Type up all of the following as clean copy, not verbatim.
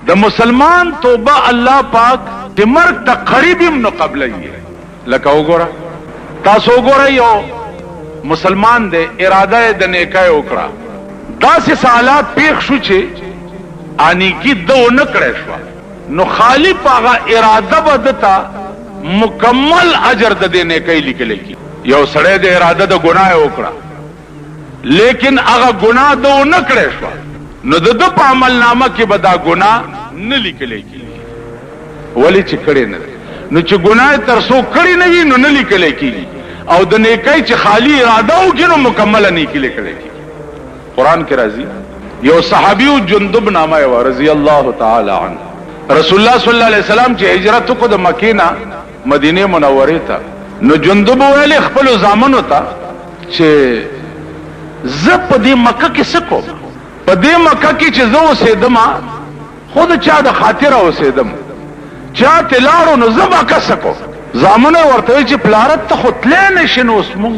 د مسلمان توبه الله پاک د مرګ ته قریب هم نو قبلوي. لکه وګوره تاسو وګوره یو مسلمان دی اراده د نیکۍ وکړه، داسې حالات پیښ شو چې انیکی دو نه کړی شوه، نو خالی په هغه اراده به دته مکمل اجر د دې نیکۍ لیکلی کی. یو سړی د اراده د ګناه وکړه لیکن هغه ګناه دو نه کړی شوه، نو د ده په عمل نامه کې به دا ګناه نه لیکلی کېږي. ولې چې کړی نه دی، نو چې ګناه تر څو کړی نه وي نو نه لیکلی کېږي، او د نیکۍ چې خالی اراده وکړي نو مکمله نیکي لیکلی کېږي. قرآن کې راځي یو صحابي جندب نامه یې وه رضی الله تعالی عنه، رسول الله صلی الله علیه وسلم چې هجرت وکړو د مکې نه مدینه منورې ته، نو جندب ویلې خپلو زامنو ته چې زه په دې مکه کې څه کوم؟ په دې مکه کې چې زه اوسېدم خو د چا د خاطره اوسېدم، چا ته لاړو نو زه به څه کوم؟ زامنو ورته وایي چې پلارت ته خو تلی نه شي، نو اوس مونږ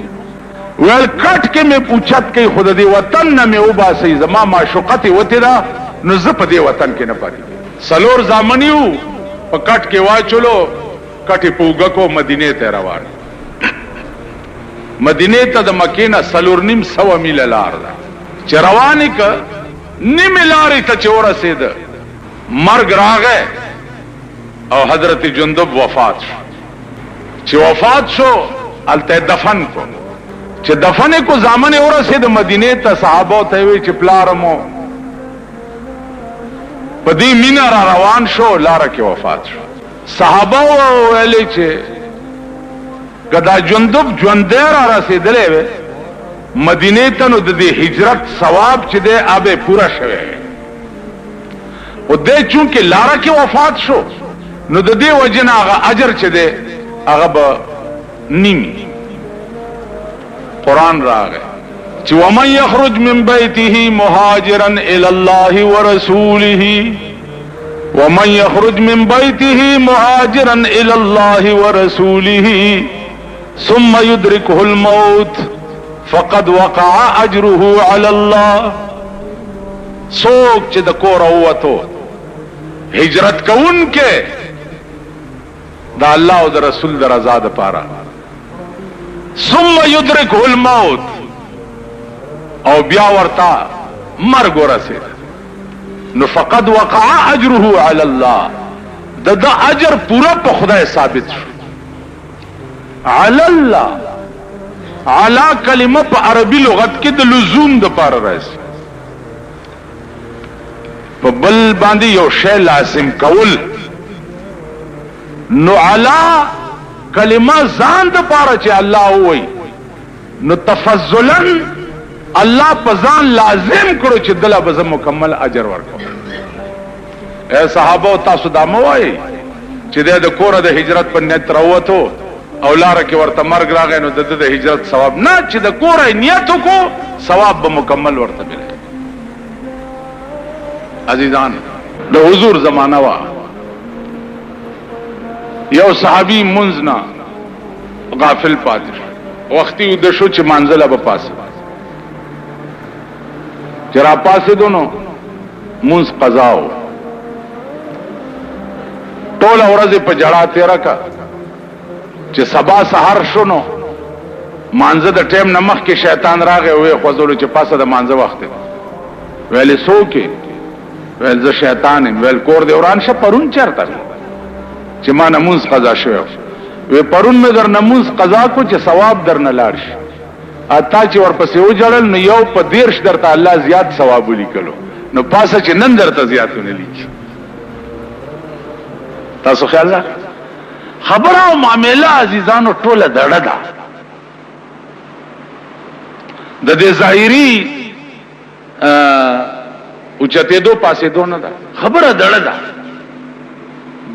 ویل کټ کې مې اوچت کوي، خو د دې وطن نه مې وباسئ، زما معشوقه تې وتې ده، نو زه په دې وطن کې نه پاتې. څلور زامن یو په کټ کې واچولو، کټ یې په اوږه کو مدینې ته روان. مدینې ته د مکې نه 4.5 میله لار ده، چې روان یې که نیمې لارې ته چې ورسېده مرګ راغی او حضرت جندب وفات شو. چې وفات شو هلته دفن کو، چې دفن یې کو زامن یې ورسېد مدینې ته، صحابو ته یې وی چې پلارمو په دې مینه را روان شو، لاره کې وفات شو. صحابه ویلې چې که دا جندب ژوندی را رسېدلی وی مدینې ته، نو د دې هجرت ثواب چې دی هغه پوره شوی وی، خو دی چونکې لاره کې وفات شو نو د دې وجې نه هغه اجر چې دی هغه به نیمي. قرآن راغی چې ومن یخرج من بیته مهاجرا الی الله ورسوله، ومن یخرج من بیته مهاجرا الی الله ورسوله ثم یدرکه الموت فقد وقع اجره علی الله. څوک چې د کور ووتو هجرت کوونکې د الله او د رسول د رضا دپاره، ثم یدرکه الموت، او بیا ورته مرګ ورسېد، نو فقد وقع اجره علی الله، د ده اجر پوره په خدای ثابت شو. علی الله، علا کلمه په عربي لغت کې د لزوم دپاره راځي، په بل باندې یو شی لازم کول. نو علا کلمه ځان دپاره چې الله ووایي، نو تفضلا الله په ځان لازم کړو چې دله به زه مکمل اجر ورکوم. اے صحابه تاسو دا مه وایئ چې دی د کوره د هجرت په نیت راووتو او لاره کې ورته مرګ راغی نو د ده د هجرت ثواب نه، چې د کوره نیت وکړو ثواب به مکمل ورته ملي. عزیزان د حضور زمانه وه، یو صحابي منځ نه غافل پاتې شو، وختي ویده شو چې منزله به پاسه، چې را پاسېدو نو منځ قضا و، ټوله ورځ یې په ژړا تېره که، چې سبا سهار شو نو مانځه د ټیم نه مخکې شیطان راغی او ویې خوځولو چې پاسه د مانځه وخت دی. ویلې څوک یې؟ ویل زه شیطان یم. ویل کور دې وران شه، پرون چېرته چې ما نه مونځ قضا شوی وی پرون مې در نه مونځ قضا کو چې ثواب در نه لاړ شي، اتا چې ورپسې وجړل نو یو په 10 درته الله زیات ثواب ولیکلو، نو پاسه چې نن درته زیاتونه لیکي. تاسو خیال ده خبره او معامله عزیزانو ټوله دړه ده، د دې ظاهري اوچتېدو پاسېدو نه ده، خبره دړه ده.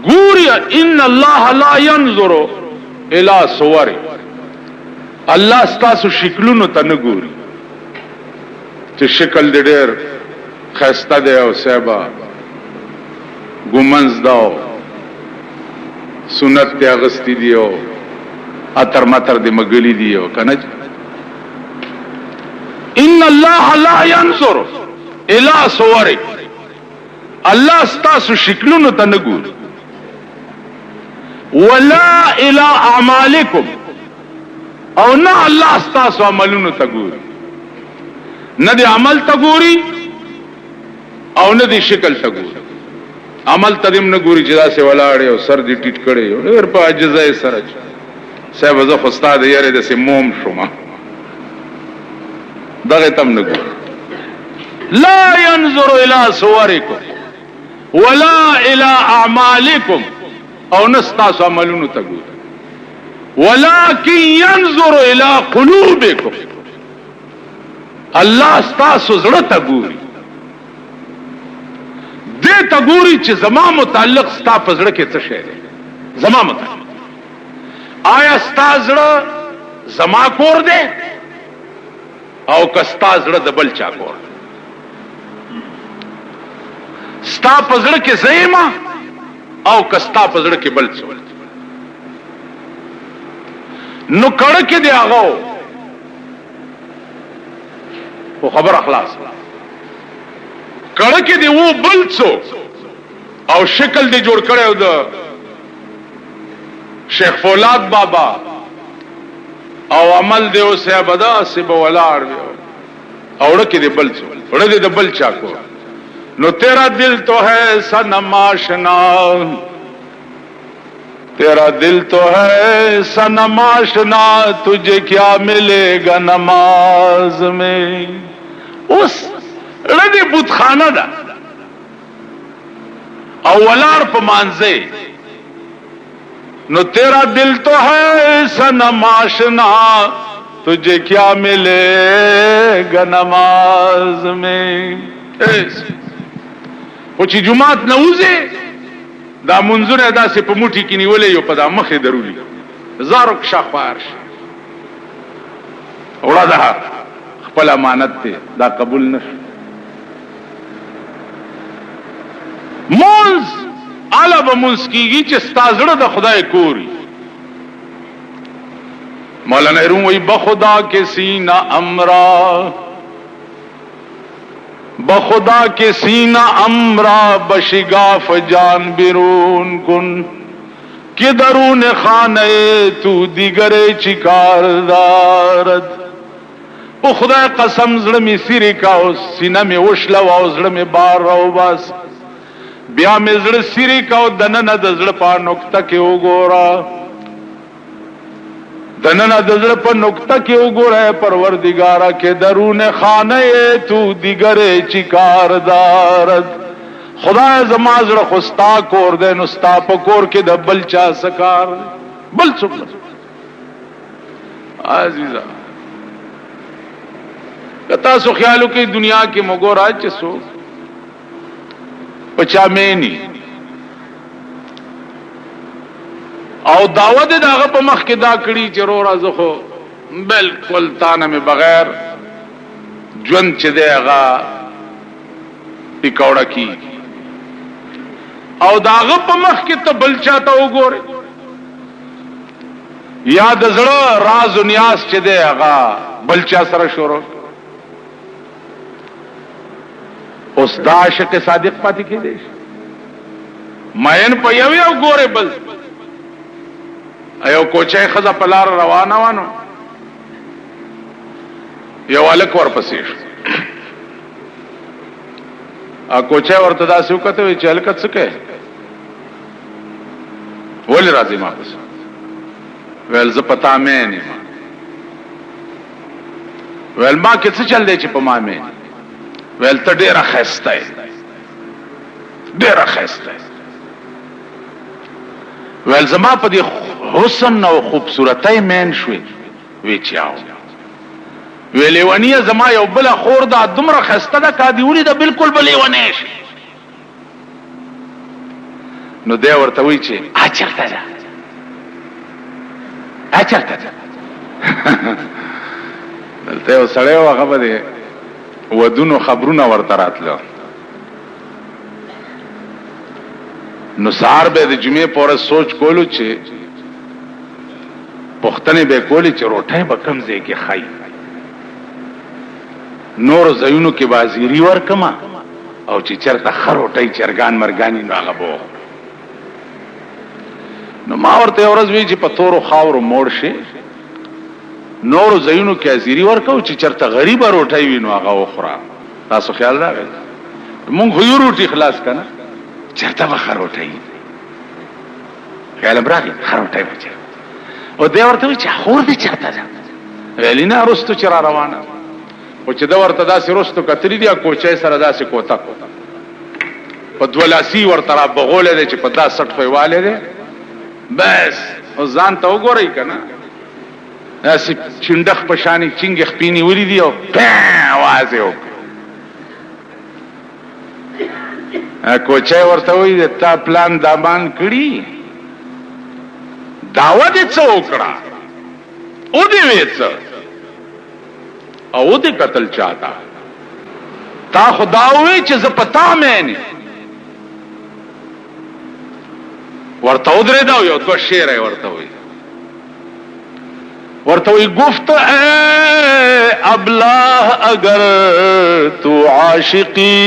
ګوري ان الله لا ينظر الى صور، الله ستاسو شکلونو ته نه ګوري چې شکل دې ډېر ښایسته دی او صاحبه ګمنځ دا سنت ته اغستی دی او اتر متر دې مګلی دی او کنه. ان الله لا ينظر الى صور، الله ستاسو شکلونو ته نه ګوري ولا الى اعمالکم او نه الله ستاسو عملونو ته ګوري نه دی عمل ته ګوري او نه دی شکل ته ګوري عمل ته دیم نه ګوري چې داسې ولاړ او سر دې ټیټ کړی او ډېر په عجزۍ سره صاحب زه خو ستا د یارې داسې موم شوم دغه تم نه ګوري لا ينظر الى صورکم ولا الى اعمالکم او نه ستاسو عملونو ته ګوري ولكن ينظر الى قلوبکم الله ستاسو زړه ته ګوري دې ته ګوري چې زما متعلق ستا په زړه کې څه شی دی زما متعلق آیا ستا زړه زما کور دی او که ستا زړه د بل چا کور دی ستا په زړه کې زه یم او که ستا په زړه کې بل څه نو کړه کې دی هغه خو خبر اخلاص کړه کې دی و بل څو او شکل دی جوړ کړو د شیخ فولاد بابا او عمل دی او صاحبدا سب ولاړ او ړه کې دی بل څو ړه دی د بل چا کو نو تیرا دل تو ہے صنم آشنا تیرا دل تو ہے صنم آشنا تجھے کیا ملے گا نماز میں اس ردی بت خانه دا او ولار په مانځي نو تیرا دل تو ہے صنم آشنا تجھے کیا ملے گا نماز میں خو چې جمعات نوځي دا منځونه داسې په موټي کې نیولې یو په دا مخې درولي زارو شخوار شي وړه ده خپل امانت ته دا قبول نشي منز علا به منز کیږي چې ستا زړه د خدای کوري مولانا روم وی بخدا کے سینہ امرا بخدا کے سینہ امرا بشگاف جان بیرون کن کہ درون خانہ تو دیگر چکار دارد او خدای قسم زړه می سری کا او سینہ می وشلا او زړه می بار راو بس بیا می زړه سری کا او دننه د زړه په نقطه کې وګورا دننه د زړه په نقطه کې وګوره پروردگارا کې درون خانه تو دیگر چیکار دارد خدای زما زړه خوستا کور دې نو ستا په کور کې د بل چا سکار بل څوک عزیزا کتا سو خیالو کې دنیا کې مګورا چې سو پچا مېنی او دعوت داغه په مخ کې دا کړي چې رو راځو خو بالکل تانه مې بغیر ژوند چې دی هغه پکوړه کی او داغه په مخ کې ته بل چاته وګوره یا د زړه راز او نیاز چې دی هغه بل چا سره شروع اوس دا عاشق صادق پاتې کېدی ماین په یو یو ګوره بل ایو کوچه خزا پلار روانه وانو یو الک ورپسې شو ا کوچه ورته داسې وکته وی چې الک څه کوي ول راځي ما پس ول ز پتا مې نه ول ما کې څه چل دی چې په ما مې ول ته ډیره خسته ډیره خسته ول زما په دې حسن او خوبصورتۍ مین شوي وی چاو ویلې ونی زما یو بل خور دا دمر خسته دا کادی ولې دا بالکل بلې ونی شي نو دی ورته وی چې اچرته دا اچرته دلته یو سړی هغه به ودونو خبرونه ورته راتله نو سهار به د جمعې پورې سوچ کولو چې پختنې به کولی چې روټۍ به کم ځای کې خای نور زینو کې بازیری ورکما او چې چرته خروټي چرګان مرګانی نو هغه بو نو ما ورته ورځ وی چې په تورو خاورو موړ شي نورو زینو کې ازيري ورکو چې چرته غریب روټي وي نو هغه وخوره تاسو خیال راغی مونږ خو یو روټي خلاص کنه چرته به خروټي خیال براغی خروټي بچي او دی ورته وی چې خور دې چرته ده ویلینا رستو چر روانه او چې دا ورته داسې رستو کتلی دی کوچای سره داسې کوتا په دولاسي ورته را بغولې دی چې په دا سټ خویواله دی بس او ځان ته وګورئ کنه داسې چندخ په شانې چنګ خپینی وری دی او आवाज یو کوچای ورته وی تا پلان دامان کړی داوا دې څو کړه او دې وېڅ او دې قتل چاته تا خدا وې چې ز پتا مې نه ورته ودرې دا یو دو شعر ورته وی گفت اے ابلہ اگر تو عاشقی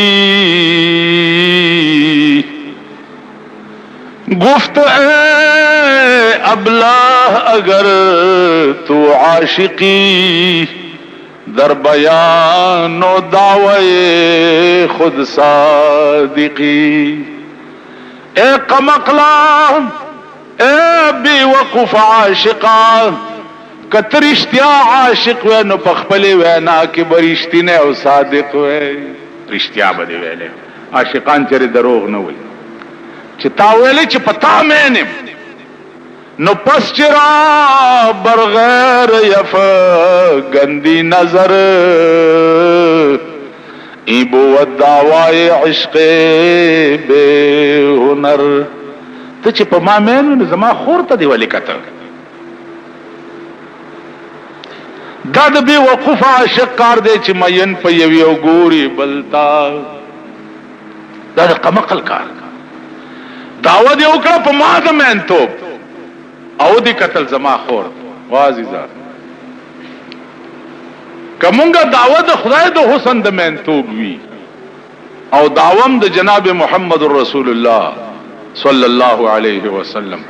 گفت اے ابلہ اگر تو عاشقی در بیان و دعوی خود صادقی اے قمقلا اے بی وقف عاشقا کترشتیا عاشق وے نو پخپلی وینا کی برشتین او صادق وے رشتیا بدی ویلے عاشقان چرے دروغ نہ ہوئی چتا ویلے چ پتا میں نے نو پس چرا برغیر یف گندی نظر ای بو دعوی عشق بے ہنر تو چھ پا ما مینو زما خور تا دی ولی کتا دا دا بی وقوف عاشق کار دے چھ مین پا یویو گوری بلتا دا دا قمقل کار دعوی دی اکڑا پا ما دا مین تو او دی قتل زما خور وازیزا کمونگا دعوی دا خدای دا حسن دا مینتوب وی او دعوام دا جناب محمد رسول اللہ صلی اللہ علیہ وسلم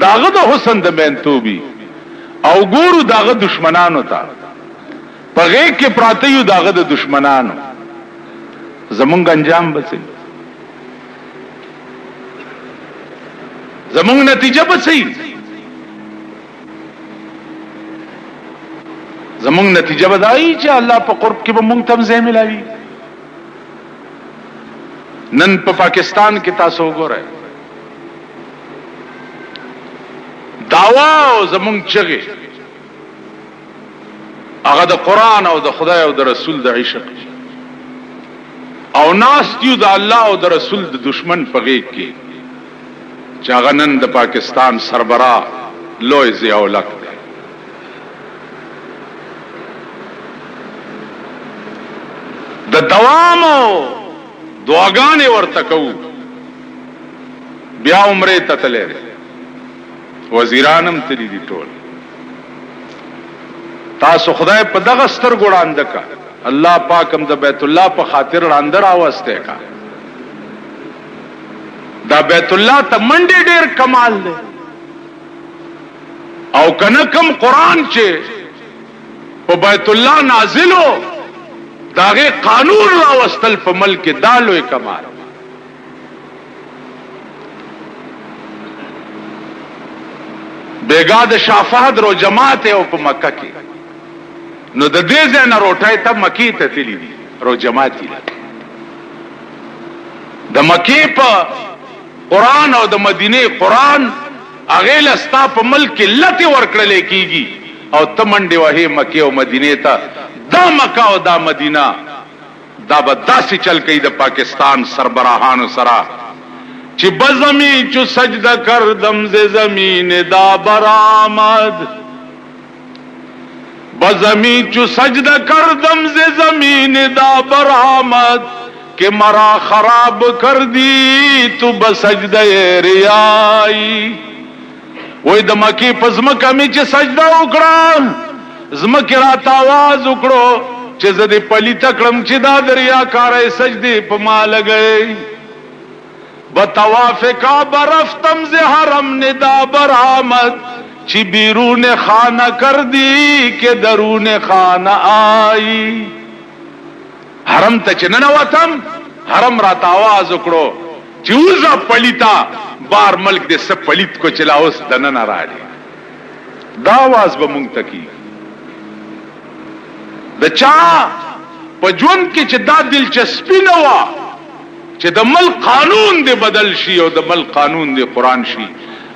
داغ دا حسن دا مینتوبی او گورو داغ دشمنانو تا پغیق کے پراتیو داغ دا دشمنانو زمونگا انجام بسی زمونگ نتیجہ بسی زمونگ نتیجہ بدائی چې الله په قرب کې به مونږ تم ځای ملاوي نن په پاکستان کې تاسو وګورئ دعوا او زمونږ چغې هغه د قرآن او د خدای او د رسول د عشق او ناستیو د الله او د رسول د دشمن په غېږ کې چې هغه نن د پاکستان سربراه لوی ضیاءالحق دی د دوامو دعاګانې ورته کوو بیا عمرې ته تللی وزیرانم تللی دي ټول تاسو خدای په دغه سترګو ړانده کا الله پاک هم د بیت الله په خاطر ړانده راوستی کا دا بیت الله ته منډې ډېر کمال دی او کنه کم قرآن چې په بیت الله نازلو داغه قانون راوستل په ملک دالوی کمال بیگا د شافعت رو جماعت او په مکه کې نو د دې ځای نه روټای ته مکی ته تللی دي رو جماعت د مکی په قرآن او د مدینه قرآن هغه لستا په ملک لته ورکړل کیږي او تمنډي وهي مکی او مدینه ته دا مکہ او دا مدینہ دا بداسی چل کئی دا پاکستان سربراہان سرا چی بزمی چو سجدہ کردم ز زمین دا برآمد بزمی چو سجدہ کردم ز زمین دا برآمد کہ مرا خراب کر دی تو بسجدہ ریائی وی دا مکی پزمکہ می چی سجدہ اکڑا زمکی رات آواز اکڑو چې زه دې پلیته کړم چې دا د ریاکارۍ سجدې په ما لګئ بطواف کعبه رفتم ز حرم ندا برآمد چی بیرون خانه کردی که درون خانه آئی حرم تا چی ننواتم حرم را تاواز اکڑو چی اوزا پلیتا بار ملک دے سب پلیت کو چلا اس دنن را لی دا آواز با منتکی دا چا پا جون کی چی دا دلچسپی نوا چی دا ملک قانون دے بدل شی او دا ملک قانون دے قرآن شی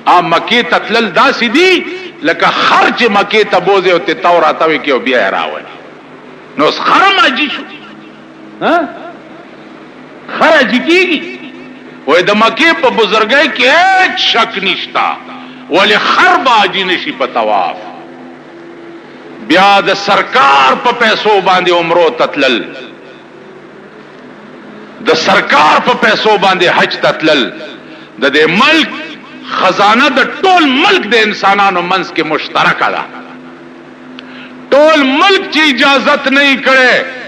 مکی تتلل داسی دی لکه خرچ مکی تبوزه او ته توراتوي کې او بیا راوړي نو خرم اجي شو ها خرج کیږي وای د مکی په بزرګۍ کې هیڅ شک نشتا ولی خرب اجي نشي په طواف بیا د سرکار په پیسو باندې عمره تتلل د سرکار په پیسو باندې حج تتلل د دې ملک خزانه د ټول ملک د انسانانو منځ کې مشترکه ده ټول ملک چې اجازت نه کړي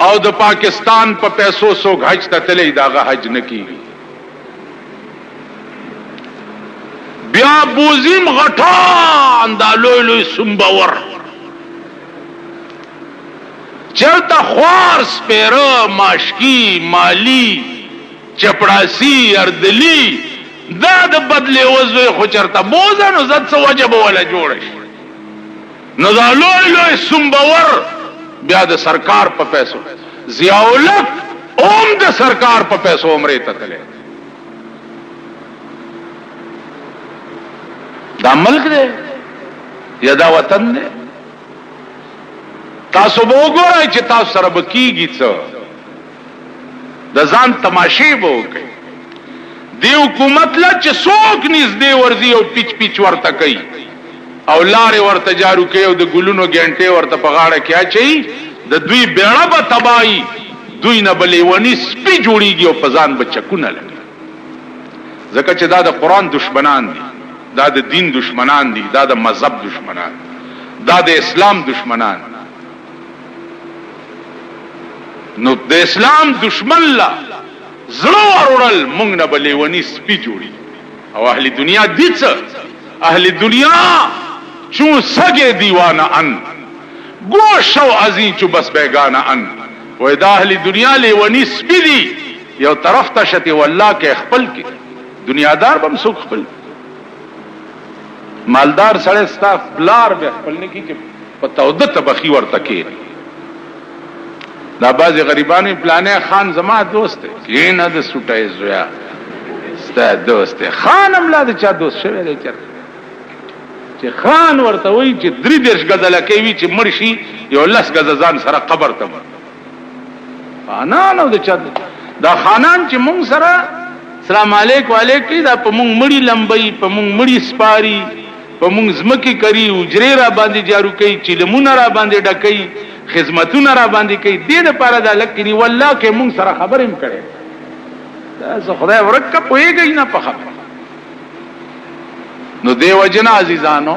او د پاکستان په پیسو سو حج ته تللی داغه حج نه کیږي بیا بوزیم غټان دا لوی لوی سمبور چلتا خوار سپیره ماشکی مالی چپڑاسی اردلی دا د بدلی وزوی خو چرته بوزه نو زد سو وجب ولا جوړش نو دا لوی لوی سمبور بیا د سرکار په پیسو ضیاءالحق اوم د سرکار په پیسو عمره ته تله دا ملک دی یا دا وطن دی تاسو وګورئ چې تاسو سره بکیږي څه د ځان تماشې وکړئ دی حکومت لا چې څوک نږدې ورځي او پیچ پیچ ورته کوي او لارې ورته جارو کوي او د ګلونو ګنټې ورته په غاړه کې اچي د دوی بیړه به تباہي دوی نه بلیونی سپي جوړیږي او په ځان به چکونه لګي ځکه چې دا د قرآن دشمنان دي دا د دین دشمنان دي دا د مذهب دشمنان دا د اسلام دشمنان نو د اسلام دشمن لا زړه ورول مونږ نه بلیونی سپي جوړي او اهل دنیا دي څه اهل دنیا چون سگے دیوانہ ان گوش و ازین چو بس بیگانہ ان و دا اهل دنیا لیونی سپي دي یو طرف ته شته والله کې خپل کې دنیادار بم سو خپل مالدار سړی ستا بلار به خپل نه کی چې په تودت بخي ورته کې دا بعض غریبانو پلانې خان زما دوست دی نه د سټای زویا ستا دوست خان املا د چا دوست شوی دی چې خان ورته وای چې 3 غزل کوي چې مرشي یو 10 غزل سره قبر ته انا نو د چا دا خانان چې مونږ سره سلام علیک وعلیکم دا په مونږ مړی لمبي په مونږ مړی سپاری په مونږ زمکه کوي اجره را باندې جارو کوي چې لمونه را باندې ډکې خدمتونه را باندې کوي دې لپاره دا لکري والله کې مونږ سره خبرې کړي دا خدای ورکه پويږي نه په خبره نو دیو جن عزیزانو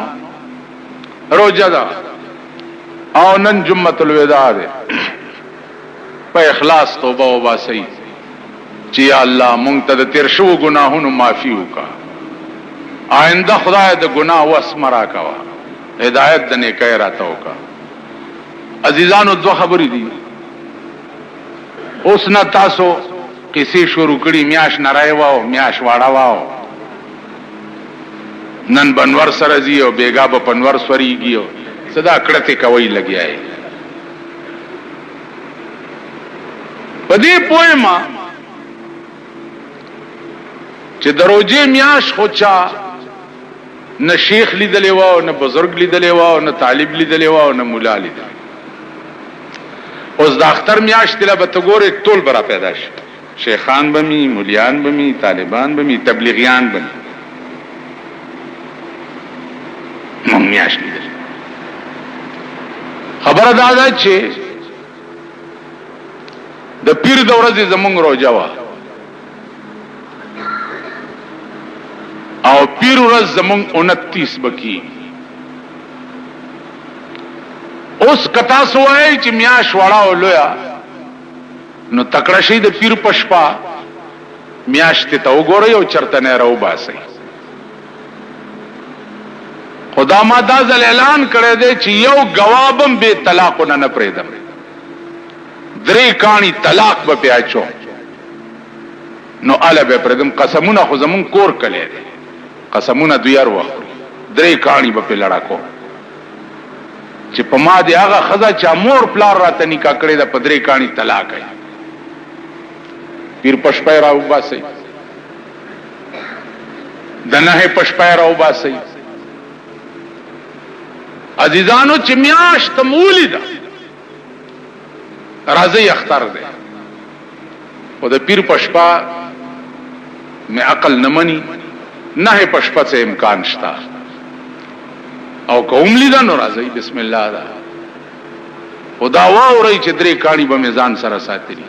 روزه دا او نن جمعه الوداع ده په اخلاص توبه او باسي چې یا الله مونږ ته د تیر شو ګناهونو معافي وکا آئنده خدای د ګناه وسمرا کوا هدایت د نیکه راته وکا عزیزانو دو خبرې دي اوس نه تاسو کیسې شروع کړي میاش نارای واو میاش واړه واو نن بنور سره زی او بیگا په پنور سوريږي صدا کړته کوي لګیاي پدې پوهما چې دروځي میاش خوچا نه شیخ لیدلې واو نه بزرګ لیدلې واو نه طالب لیدلې واو نه مولا لیدلې اوس د اختر میاش تل به تګورې ټول برا پیدا شي شیخان بمی مولیان بمی طالبان بمی تبلیغیان بمی مونږ میاش لیدل خبره دا ده چې د پیر د ورځې زمونږ روزه وا او پیر ورځ زمونږ 29 بکی اوس کتا سوای چې میاش وړا ولویا نو تکړه شي د پیر پشپا میاشت ته وګورئ او چرته نه راو باسي. خدا ما دا ځل اعلان کړی دی چې یو گوابم به طلاق نه پرېدم، 3 کانی طلاق به پیاچو نو اله به پرېدم. قسمونه خو زمون کور کړي دي، قسمونه دویار وخت 3 کانی به لړا کو چې په ما دی هغه خزا چا مور پلار راته نکاح کړی دا په 3 کانی طلاق ای. پیر پشپای راو باسي، دنه پشپای راو باسي. عزیزانو چې میاشت مولی ده راځي اختر ده او د پیر پشپا میں عقل نمانی نه پشپا سے امکان شتا او کوم لیدا نو راځي بسم الله دا خدا واوري چې 3 کانی به میزان سره ساتري.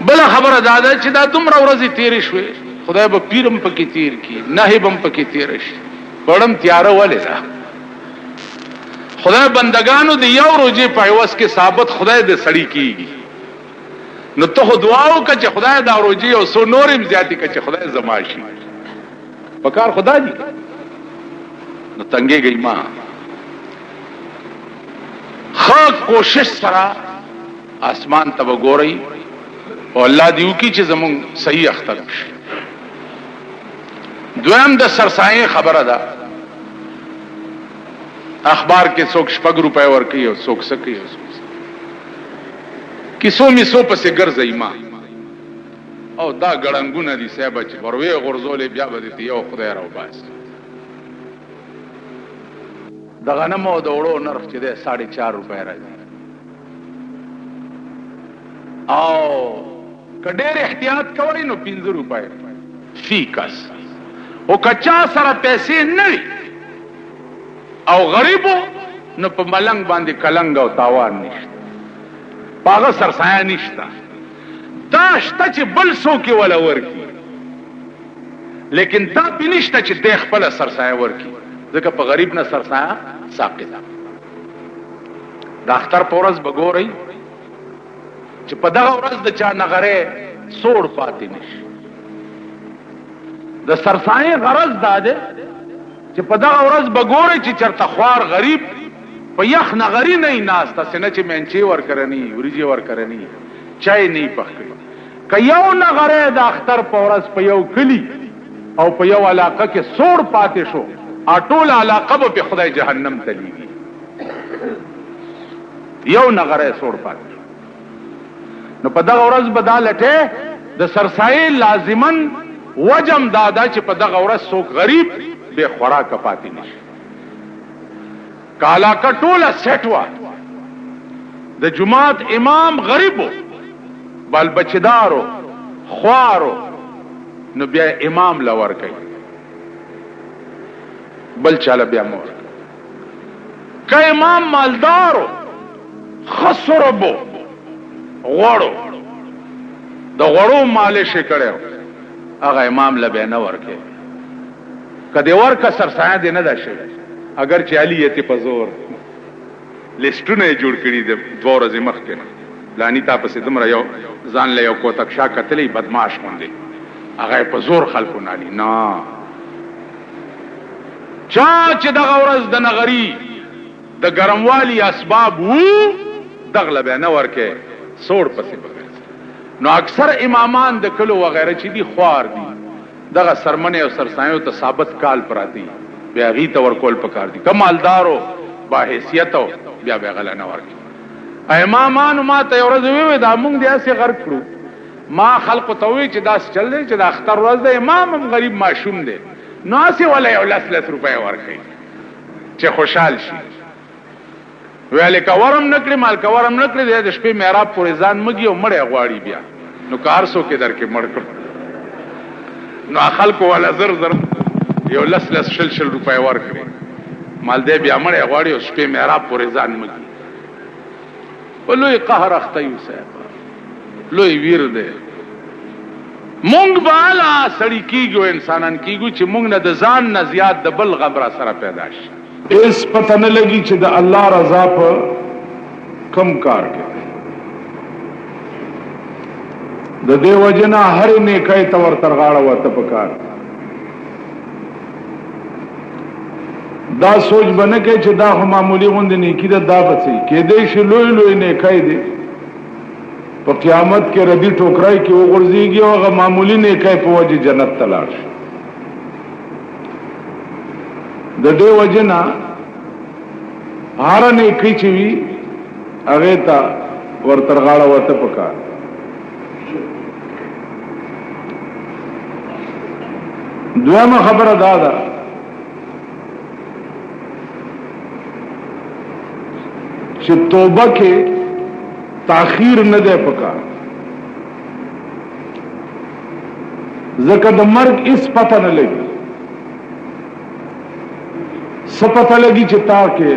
بل خبره دادا چې دا دومره ورځې تیر شوي خدای به پیرم پکې تیر کی نه بم پکې تیر شي پړم تیار ولې دا خدای بندگانو دی یو روزي په وس کې ثابت خدای دې سړی کیږي. نو ته دعا وکړه چې خدای دا روزي او سو نورم زیاتی کړي چې خدای زماشي پکار خدا دی نو تنګي گئی ما خاص کوشش سره اسمان ته وګورئ او الله دیو کی چې زمون صحیح اختر شي. دویم د سرسایه خبره ده اخبار کې څوک 6 روپے ورکي او څوک سکي کیسو میسو پسې ګرځي ما او دا ګړنګونه دي صاحب چې وروي غرزولې بیا به دي یو خدای راو باس د غنمو او د وړو نرخ چې ده 4.5 روپے راځي او کډېر احتیاط کوي نو 15 روپے فی کس او کچا سره پیسې نه وي او غریبو نو په ملنګ باندې کلنګ او تاوان نشته پاغه سرسایه نشته دا شته چې بل څوک ولا ورکی لیکن دا بنشته چې د خپل سرسایه ورکی ځکه په غریب نه سرسایه ساقطه. د اختر په ورځ بګورئ چې په دغه ورځ د چا نغره سوړ پاتې نشي. د سرسایه غرض دا ده چې په دغه ورځ بګورئ چې چرته خوار غریب په یخ نغری نه ناسته سینه چې منچي ور کرنی وريجي ور کرنی چای نه پخکړي که یو نغره د اختر په ورځ په یو کلی او په یو علاقه کې سوړ پاتې شو اټول علاقه به خدای جهنم تلیږي. یو نغره سوړ پاتې نو په دغه ورځ بدالته د سرسایه لازمن وجم دادا چې په دغه ورځ څوک غریب به خوراک پاتې نشي. کالا کټوله سټوا د جماعت امام غریبو بل بچدارو خوارو نو بیا امام لور کوي بل چاله بیا مور که امام مالدارو خسربو غوړو د غوړو مالش کړو هغه امام لبه نه ورکه کدی ورکه سرسایه دی نه ده شي اگر چې علی ته په زور لیستونه جوړ کړي د 2 ورځې مخکې لانی تاسو دمر یو ځان له یو کوتک شا کتلې بدمعاش باندې هغه په زور خلکو نالي نه چا چې دغه ورځ د نغری د ګرموالي اسباب وو دغله به نه ورکه سوړ پسې بغیر نو اکثر امامان د کلو وغیرہ چې دي خوار دي دغه سرمنه او سرسایو ته ثابت کال پراتی بیا غي تور کول پکار دي کمالدارو با حیثیتو بیا به غل نه ورکی. امامان ما ته ورځ وی دا مونږ دې اسه غرق کړو ما خلق توي چې داس چل دی چې د اختر ورځ د امام هم غریب معشوم دی نو اسه ولا یو 10 روپے ورکړي چې خوشحال شي. ویل کورم نکړي مال کورم نکړي د شپې میراب پورې ځان مګي او مړې غواړي بیا نو کار سو کې درکې مړ کړ نو خلکو ولا زر زر یو 10 روپے ورکړي مال دې بیا مړې غواړي او شپې میراب پورې ځان مګي ولوی قهر اختیو صاحب لوی ویر دې مونږ بالا سړی کیږو انسانان کیږو چې مونږ نه د ځان نه زیات د بل غبره سره پیدا شي اس پتہ نه لګي چې د الله رضا په کم کار کې د دې وجنه هر نیکای تور ترغاړه وته پکار دا سوچ بنه کې چې دا هم معمولی غوند نیکی دا بچي کې دې شي لوی لوی نیکای دي په قیامت کې ردی ټوکرای کې وګرځيږي او هغه معمولی نیکای په وجه جنت تلاړ شي د دې وجنه هر نیکی چې وي هغه ته ورترغاړه وته پکار دویمه خبره دا ده چې توبه کې تاخير نه دی پکار ځکه د مرګ هیڅ پته نه لګي څه پته لګي چې تا کې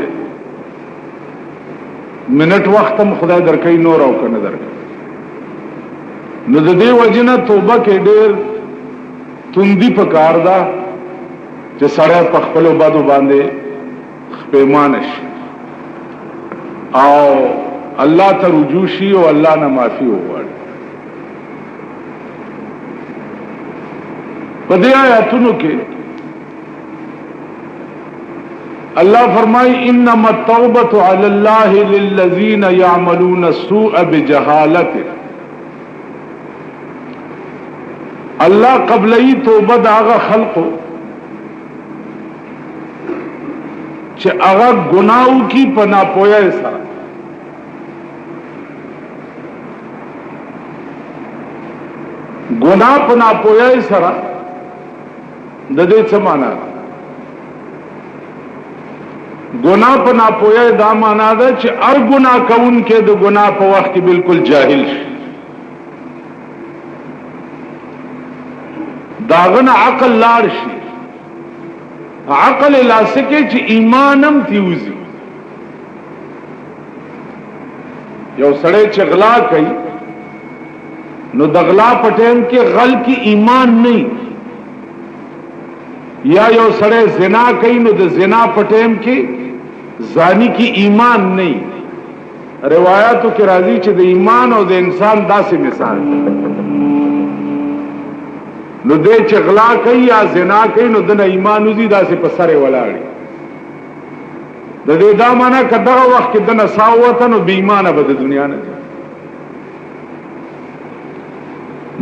منټ وخت هم خدای درکې نور او کنه درکې نو د دې وجنه توبه کې ډېر توندی پکار دا چې سړی په خپل وبادو باندې خپېمان شي او الله ته رجوع شي او الله نه معافي وغواړي په دې آیاتونو کې الله فرمایي انما التوبه على الله للذين يعملون السوء بجهاله الله قبلی توبه دا هغه خلقو چې هغه ګناو کی پنا پویا سره ګناه پنا پویا سره د دې څه معنا ګناه پنا پویا دا معنا ده چې هر ګناه کوون کې د ګناه په وخت کې بالکل جاهل شي داغن عقل لاړ شي عقل لاسکه چې ایمانم تیوزي یو سړی چې غلا کوي نو د غلا پټین کې غل کی ایمان نه یا یو سړی زنا کوي نو د زنا پټین کې زانی کی ایمان نه روایتو کې راځي چې د ایمان او د انسان داسې مثال نو دې چې غلا کوي یا زنا کوي نو دنه ایمان وزي داسې په سره ولاړي د دې دا معنا کداغه وخت کې دنه ساوته نو بې ایمانه به د دنیا نه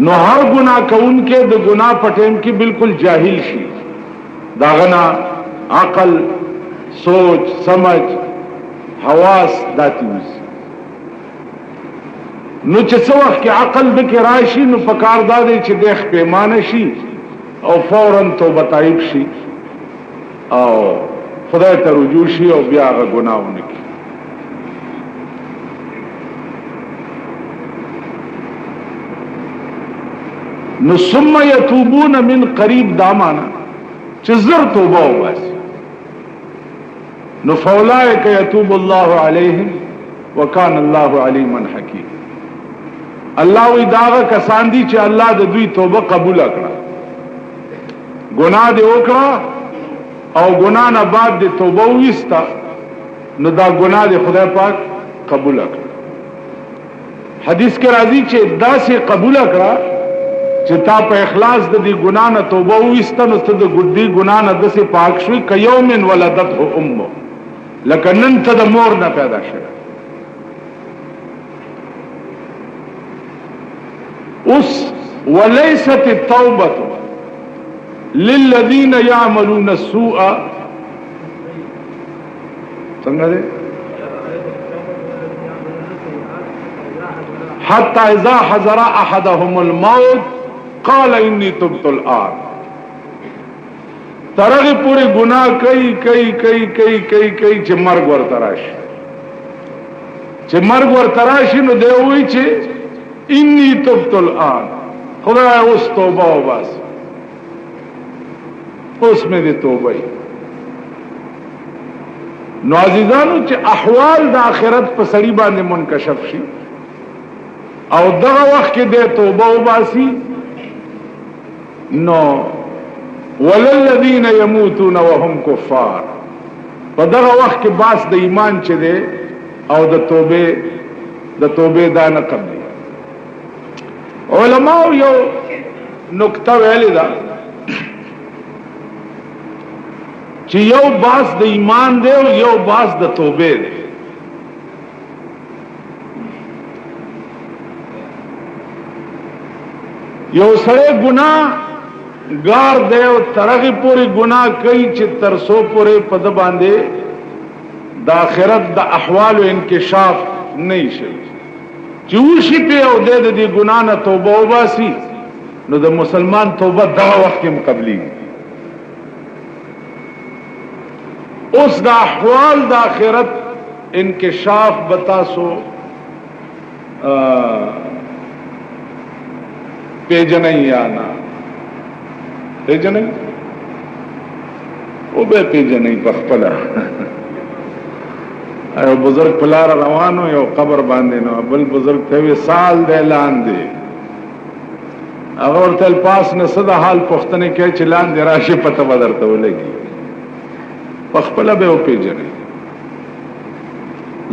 نو هر ګناه کون کې د ګناه پټیم کې بالکل جاهل شي داغنا عقل سوچ سمجھ حواس داتی وزي نو چې څو وخت کې عقل به کې راشي نو پکار دادې چې د خپېمانه شي او فورا توبه طيب شي او خدای ته رجوع شي او بیا هغه ګناهونه کوي نو ثم يتوبون من قريب دامانا چې زر توبه وباسي نو فاولئک يتوب الله عليهم وكان الله عليما حكيما الله وی داغه کسان دي چې الله د دوی توبه قبول کړه ګناه دې وکړه او ګناه نه بعد دې توبه وستا نو دا ګناه دې خدای پاک قبول کړه حدیث کې راځي چې دا سي قبول کړه چې تا په اخلاص د دې ګناه نه توبه وستا نو ته د ګډي ګناه نه د سي پاک شوي کيومن ولدته امه لکه نن ته د مور نه پیدا شوه اس وليست التوبة للذين يعملون السوء څنګه حتى اذا حضر احدهم الموت قال اني تبت الان ترغه پوری گناہ کوي چې مرګ ورته راشي نو دی وی چې انی تبت الان خدای اوس توبه وباس اوس مې دې توبه نو عزیزانو چې احوال د آخرت په سړي باندې منکشف شي او دغه وخت کې دې توبه وباسي نو وللذین یموتون وهم کفار په دغه وخت کې باس د ایمان چې دی او د توبې دا نه قبلي. علماء یو نکته ویلې ده چې یو باس د ایمان دی او یو باس د توبې دی. یو سړی ګناه گار دے او ترغی پوری گناہ کئی چې ترسو پوری پد باندې د آخرت د احوال و انکشاف نہیں شي چې وشي په او د دې ګناه نه توبه وباسي نو د مسلمان توبه دغه وخت کې مقبلي. اوس د احوال د آخرت انکشاف بتاسو پیجنئی یا نا پیجنئی او بے پیجنئی پخپلا ایو بزرگ پلار روانو یو قبر باندې نو بل بزرگ ته سال دے لان دے اگر تل پاس نه صدا حال پختنه کې چې لان دے راشه پته بدرته ولګي پخپلا به او پیجنئی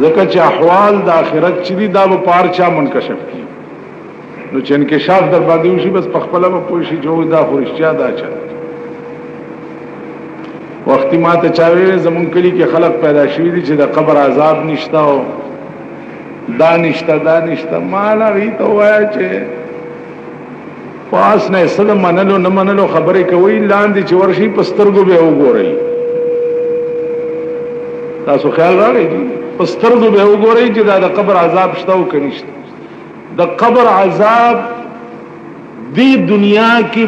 ځکه چې احوال د آخرت چې دا به پارچا منکشف کی نو چې انکشاف در باندې وشي بس پخپله به پوه شي چې دا خو رښتیا دا چل وختي ما ته چا ویل زمونږ کلي کې خلک پیدا شوي دي چې د قبر عذاب نشته او دا نشته ما هغې ته ووایه چې پاس نه څه د منلو نه منلو خبرې کوئ لاندې چې ورشي په سترګو به وګورئ. تاسو خیال راغی په سترګو به وګورئ چې دا د قبر عذاب شته او که نشته. د قبر عذاب دی دنیا کی